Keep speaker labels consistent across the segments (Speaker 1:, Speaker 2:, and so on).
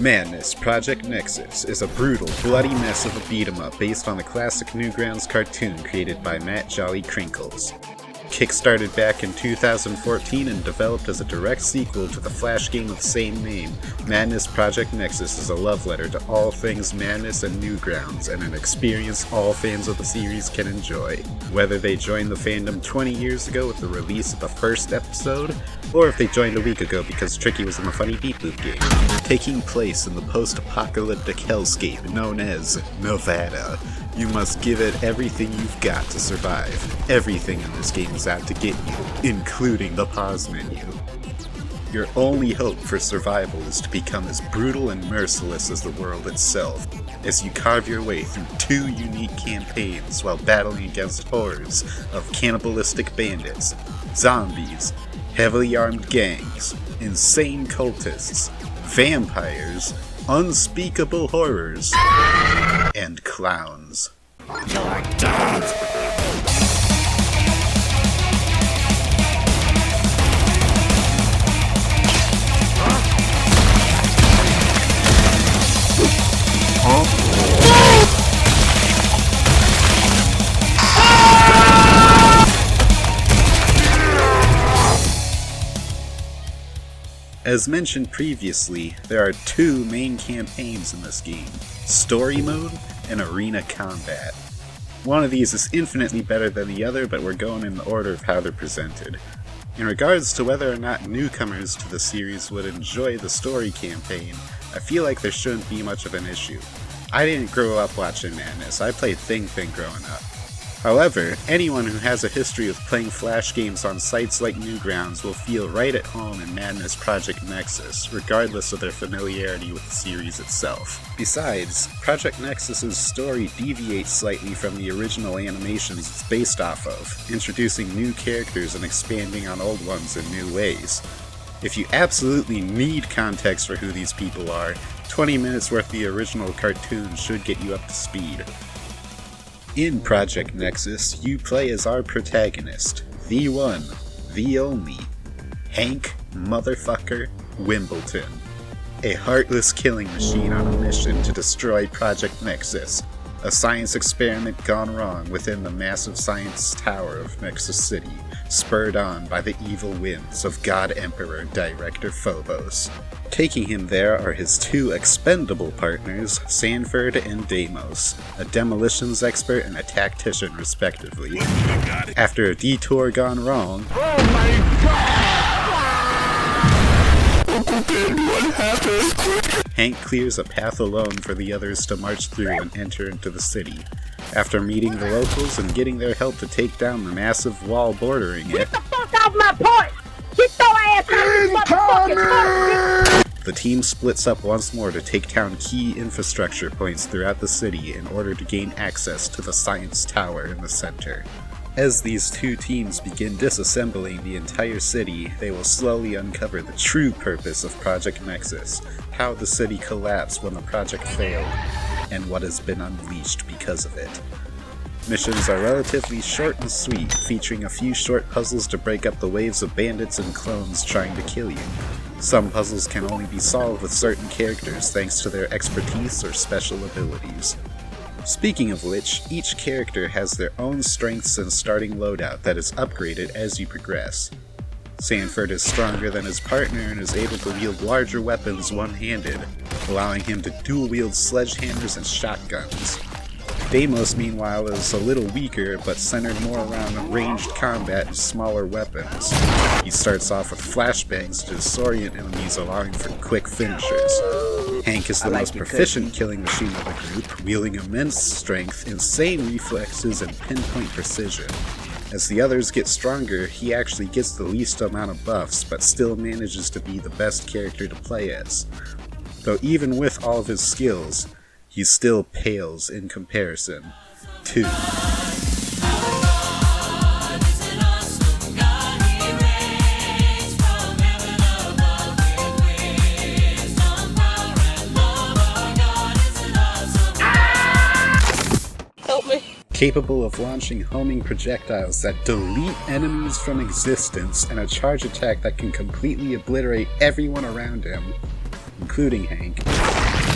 Speaker 1: Madness Project Nexus is a brutal, bloody mess of a beat-em-up based on the classic Newgrounds cartoon created by Matt Jolly Crinkles. Kickstarted back in 2014 and developed as a direct sequel to the Flash game of the same name, Madness Project Nexus is a love letter to all things Madness and Newgrounds, and an experience all fans of the series can enjoy. Whether they joined the fandom 20 years ago with the release of the first episode, or if they joined a week ago because Tricky was in the funny Beep Boop game. Taking place in the post-apocalyptic hellscape known as Nevada, you must give it everything you've got to survive. Everything in this game is out to get you, including the pause menu. Your only hope for survival is to become as brutal and merciless as the world itself, as you carve your way through 2 unique campaigns while battling against hordes of cannibalistic bandits, zombies, heavily armed gangs, insane cultists, vampires, unspeakable horrors, and clowns.
Speaker 2: You're dead!
Speaker 1: As mentioned previously, there are 2 main campaigns in this game, Story Mode and Arena Combat. One of these is infinitely better than the other, but we're going in the order of how they're presented. In regards to whether or not newcomers to the series would enjoy the story campaign, I feel like there shouldn't be much of an issue. I didn't grow up watching Madness, I played Thing growing up. However, anyone who has a history of playing Flash games on sites like Newgrounds will feel right at home in Madness Project Nexus, regardless of their familiarity with the series itself. Besides, Project Nexus's story deviates slightly from the original animations it's based off of, introducing new characters and expanding on old ones in new ways. If you absolutely need context for who these people are, 20 minutes worth of the original cartoon should get you up to speed. In Project Nexus, you play as our protagonist, the one, the only, Hank Motherfucker Wimbledon, a heartless killing machine on a mission to destroy Project Nexus, a science experiment gone wrong within the massive science tower of Nexus City, spurred on by the evil whims of God Emperor Director Phobos. Taking him there are his 2 expendable partners, Sanford and Deimos, a demolitions expert and a tactician respectively. After a detour gone wrong,
Speaker 2: Oh my god! What happened?
Speaker 1: Hank clears a path alone for the others to march through and enter into the city. After meeting the locals and getting their help to take down the massive wall bordering it,
Speaker 3: Get the fuck off my point! Get your ass out of this motherfucking
Speaker 1: the team splits up once more to take down key infrastructure points throughout the city in order to gain access to the science tower in the center. As these 2 teams begin disassembling the entire city, they will slowly uncover the true purpose of Project Nexus, how the city collapsed when the project failed, and what has been unleashed because of it. Missions are relatively short and sweet, featuring a few short puzzles to break up the waves of bandits and clones trying to kill you. Some puzzles can only be solved with certain characters thanks to their expertise or special abilities. Speaking of which, each character has their own strengths and starting loadout that is upgraded as you progress. Sanford is stronger than his partner and is able to wield larger weapons one-handed, allowing him to dual-wield sledgehammers and shotguns. Deimos, meanwhile, is a little weaker, but centered more around ranged combat and smaller weapons. He starts off with flashbangs to disorient enemies, allowing for quick finishers. Hank is the most proficient killing machine of the group, wielding immense strength, insane reflexes, and pinpoint precision. As the others get stronger, he actually gets the least amount of buffs, but still manages to be the best character to play as. Though even with all of his skills, he still pales in comparison to
Speaker 3: Help me.
Speaker 1: capable of launching homing projectiles that delete enemies from existence and a charge attack that can completely obliterate everyone around him, including Hank.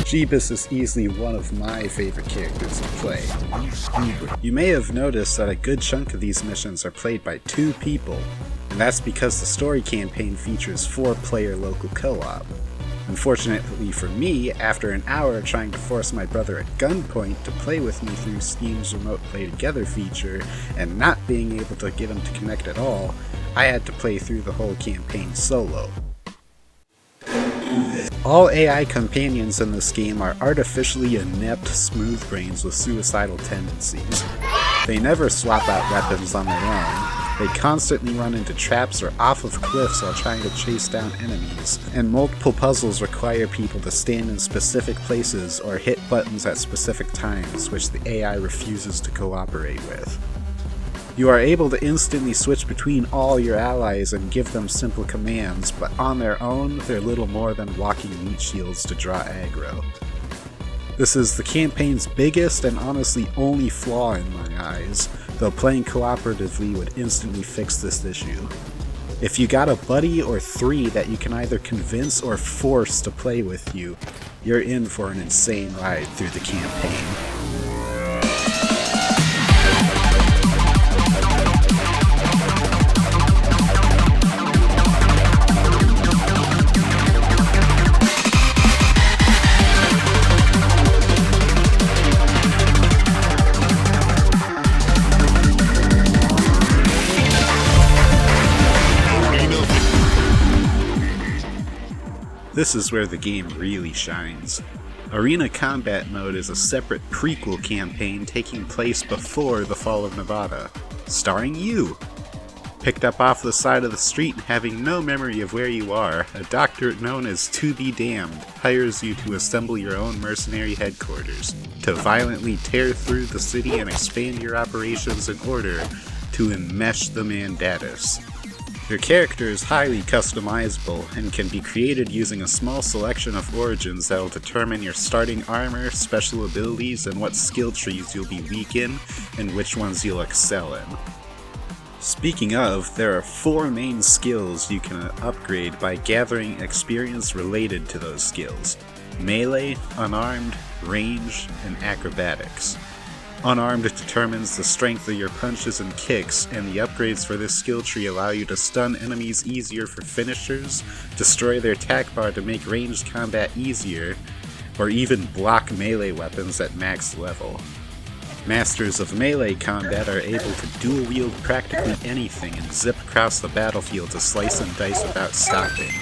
Speaker 1: Jeebus is easily one of my favorite characters to play. You may have noticed that a good chunk of these missions are played by 2 people, and that's because the story campaign features 4-player local co-op. Unfortunately for me, after an hour trying to force my brother at gunpoint to play with me through Steam's Remote Play Together feature, and not being able to get him to connect at all, I had to play through the whole campaign solo. All AI companions in this game are artificially inept smooth brains with suicidal tendencies. They never swap out weapons on their own. They constantly run into traps or off of cliffs while trying to chase down enemies, and multiple puzzles require people to stand in specific places or hit buttons at specific times, which the AI refuses to cooperate with. You are able to instantly switch between all your allies and give them simple commands, but on their own, they're little more than walking meat shields to draw aggro. This is the campaign's biggest and honestly only flaw in my eyes, though playing cooperatively would instantly fix this issue. If you got a buddy or 3 that you can either convince or force to play with you, you're in for an insane ride through the campaign. This is where the game really shines. Arena Combat Mode is a separate prequel campaign taking place before the fall of Nevada, starring you! Picked up off the side of the street and having no memory of where you are, a doctor known as To Be Damned hires you to assemble your own mercenary headquarters, to violently tear through the city and expand your operations in order to enmesh the Mandatus. Your character is highly customizable and can be created using a small selection of origins that will determine your starting armor, special abilities, and what skill trees you'll be weak in, and which ones you'll excel in. Speaking of, there are 4 main skills you can upgrade by gathering experience related to those skills: melee, unarmed, range, and acrobatics. Unarmed determines the strength of your punches and kicks, and the upgrades for this skill tree allow you to stun enemies easier for finishers, destroy their attack bar to make ranged combat easier, or even block melee weapons at max level. Masters of melee combat are able to dual wield practically anything and zip across the battlefield to slice and dice without stopping.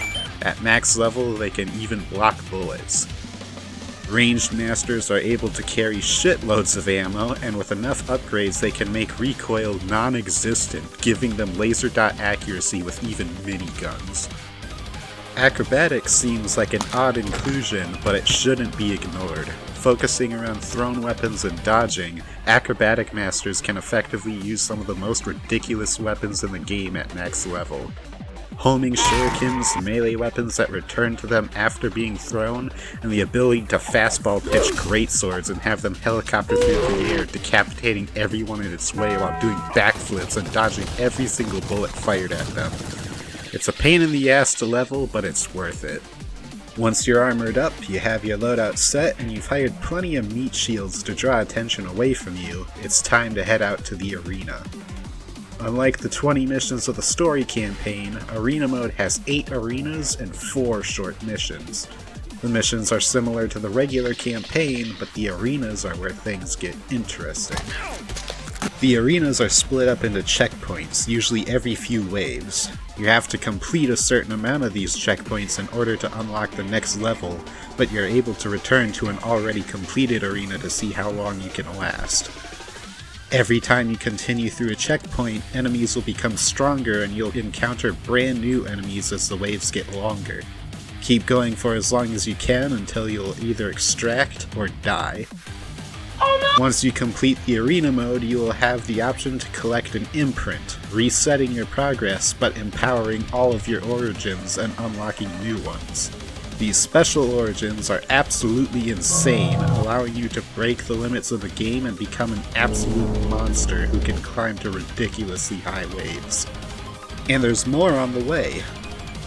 Speaker 1: At max level, they can even block bullets. Ranged masters are able to carry shitloads of ammo, and with enough upgrades they can make recoil non-existent, giving them laser dot accuracy with even miniguns. Acrobatics seems like an odd inclusion, but it shouldn't be ignored. Focusing around thrown weapons and dodging, acrobatic masters can effectively use some of the most ridiculous weapons in the game at max level. Homing shurikens, melee weapons that return to them after being thrown, and the ability to fastball pitch greatswords and have them helicopter through the air, decapitating everyone in its way while doing backflips and dodging every single bullet fired at them. It's a pain in the ass to level, but it's worth it. Once you're armored up, you have your loadout set, and you've hired plenty of meat shields to draw attention away from you, it's time to head out to the arena. Unlike the 20 missions of the story campaign, Arena Mode has 8 arenas and 4 short missions. The missions are similar to the regular campaign, but the arenas are where things get interesting. The arenas are split up into checkpoints, usually every few waves. You have to complete a certain amount of these checkpoints in order to unlock the next level, but you're able to return to an already completed arena to see how long you can last. Every time you continue through a checkpoint, enemies will become stronger and you'll encounter brand new enemies as the waves get longer. Keep going for as long as you can until you'll either extract or die. Once you complete the arena mode, you will have the option to collect an imprint, resetting your progress but empowering all of your origins and unlocking new ones. These special origins are absolutely insane, allowing you to break the limits of the game and become an absolute monster who can climb to ridiculously high waves. And there's more on the way.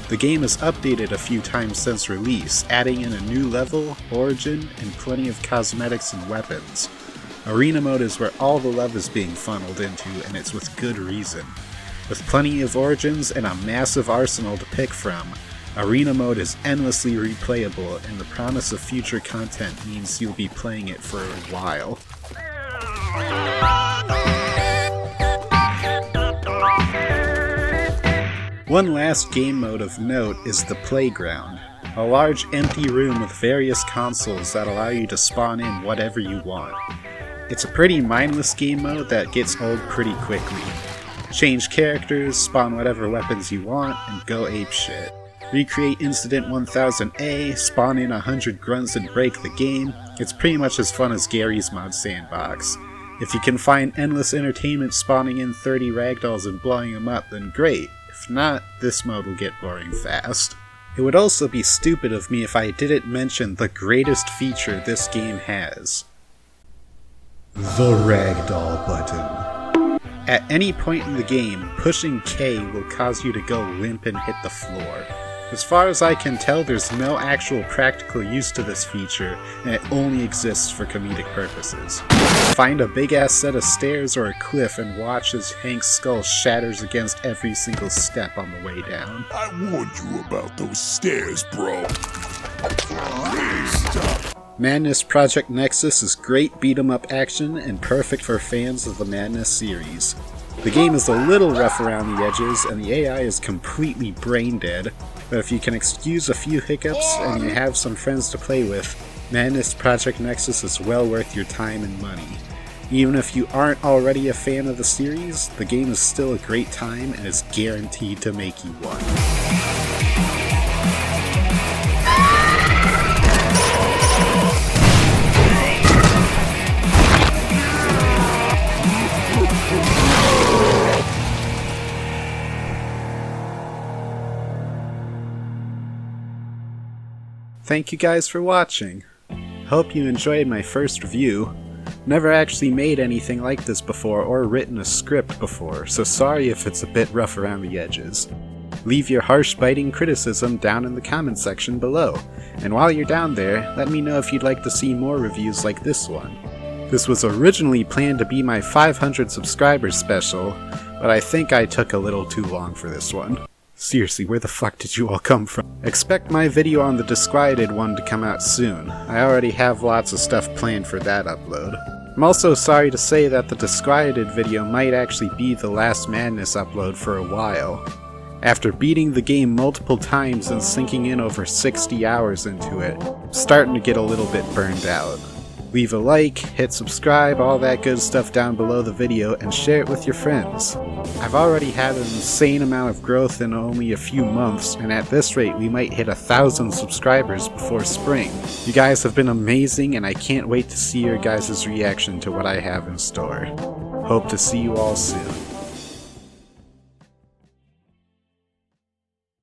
Speaker 1: The game has updated a few times since release, adding in a new level, origin, and plenty of cosmetics and weapons. Arena mode is where all the love is being funneled into, and it's with good reason. With plenty of origins and a massive arsenal to pick from, Arena mode is endlessly replayable, and the promise of future content means you'll be playing it for a while. One last game mode of note is the Playground, a large empty room with various consoles that allow you to spawn in whatever you want. It's a pretty mindless game mode that gets old pretty quickly. Change characters, spawn whatever weapons you want, and go apeshit. Recreate Incident 1000A, spawn in 100 grunts and break the game. It's pretty much as fun as Gary's Mod Sandbox. If you can find endless entertainment spawning in 30 ragdolls and blowing them up, then great. If not, this mode will get boring fast. It would also be stupid of me if I didn't mention the greatest feature this game has. The Ragdoll button. At any point in the game, pushing K will cause you to go limp and hit the floor. As far as I can tell, there's no actual practical use to this feature, and it only exists for comedic purposes. Find a big-ass set of stairs or a cliff and watch as Hank's skull shatters against every single step on the way down.
Speaker 2: I warned you about those stairs, bro.
Speaker 1: Madness Project Nexus is great beat-em-up action and perfect for fans of the Madness series. The game is a little rough around the edges and the AI is completely brain-dead, but if you can excuse a few hiccups and you have some friends to play with, Madness Project Nexus is well worth your time and money. Even if you aren't already a fan of the series, the game is still a great time and is guaranteed to make you one. Thank you guys for watching. Hope you enjoyed my first review. Never actually made anything like this before or written a script before, so sorry if it's a bit rough around the edges. Leave your harsh biting criticism down in the comment section below, and while you're down there, let me know if you'd like to see more reviews like this one. This was originally planned to be my 500 subscribers special, but I think I took a little too long for this one. Seriously, where the fuck did you all come from? Expect my video on the disquieted one to come out soon. I already have lots of stuff planned for that upload. I'm also sorry to say that the disquieted video might actually be the last Madness upload for a while. After beating the game multiple times and sinking in over 60 hours into it, I'm starting to get a little bit burned out. Leave a like, hit subscribe, all that good stuff down below the video, and share it with your friends. I've already had an insane amount of growth in only a few months, and at this rate we might hit 1,000 subscribers before spring. You guys have been amazing, and I can't wait to see your guys' reaction to what I have in store. Hope to see you all soon.